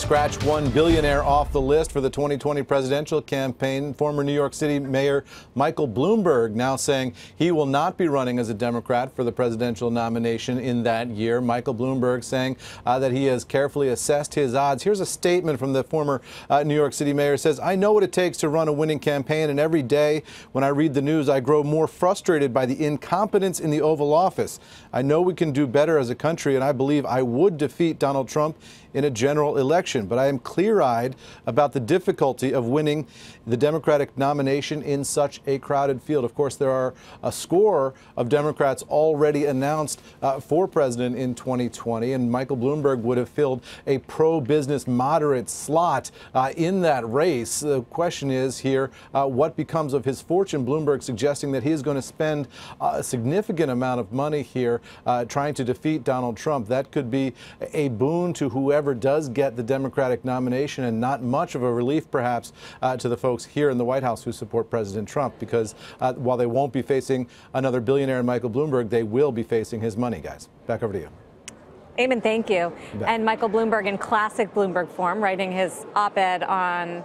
scratch one billionaire off the list for the 2020 presidential campaign. Former New York City Mayor Michael Bloomberg now saying he will not be running as a Democrat for the presidential nomination in that year. Michael Bloomberg saying that he has carefully assessed his odds. Here's a statement from the former New York City mayor. It says, "I know what it takes to run a winning campaign, and every day when I read the news, I grow more frustrated by the incompetence in the Oval Office. I know we can do better as a country, and I believe I would defeat Donald Trump in a general election, but I am clear-eyed about the difficulty of winning the Democratic nomination in such a crowded field." Of course, there are a score of Democrats already announced for president in 2020, and Michael Bloomberg would have filled a pro-business moderate slot in that race. The question is here, what becomes of his fortune? Bloomberg suggesting that he is going to spend a significant amount of money here trying to defeat Donald Trump. That could be a boon to whoever does get the Democratic nomination, and not much of a relief perhaps to the folks here in the White House who support President Trump, because while they won't be facing another billionaire in Michael Bloomberg, they will be facing his money. Guys, back over to you. Eamon, thank you. And Michael Bloomberg, in classic Bloomberg form, writing his op-ed on,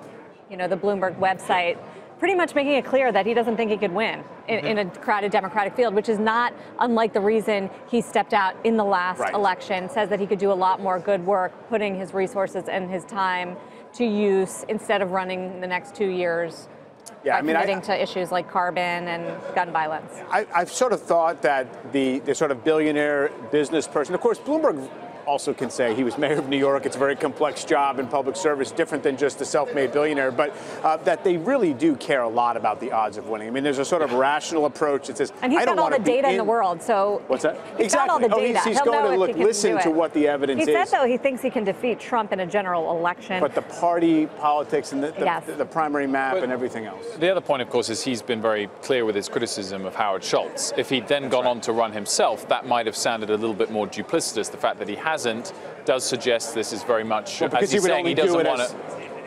the Bloomberg website, pretty much making it clear that he doesn't think he could win in a crowded Democratic field, which is not unlike the reason he stepped out in the last election. Says that he could do a lot more good work, putting his resources and his time to use instead of running the next 2 years. Committing to issues like carbon and gun violence. I've sort of thought that the sort of billionaire business person, of course, Bloomberg also can say he was mayor of New York. It's a very complex job in public service, different than just a self-made billionaire, but that they really do care a lot about the odds of winning. I mean, there's a sort of rational approach that says, and he's got all the data in the world, so what's that? He's got all the data. He's going to listen to what the evidence is. He said, though, he thinks he can defeat Trump in a general election. But the party politics and the primary map and everything else. The other point, of course, is he's been very clear with his criticism of Howard Schultz. If he'd then gone on to run himself, that might have sounded a little bit more duplicitous. The fact that he hasn't does suggest this is very much, because he would only do it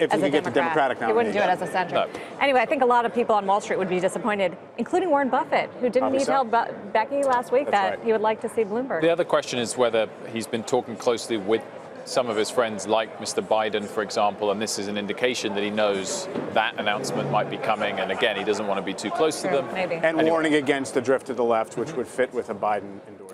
if he could get the Democratic nomination. He wouldn't do it as a center. No. Anyway, I think a lot of people on Wall Street would be disappointed, including Warren Buffett, who didn't tell Becky last week that he would like to see Bloomberg. The other question is whether he's been talking closely with some of his friends, like Mr. Biden, for example, and this is an indication that he knows that announcement might be coming, and again, he doesn't want to be too close to them. Maybe. And warning against the drift to the left, which would fit with a Biden endorsement.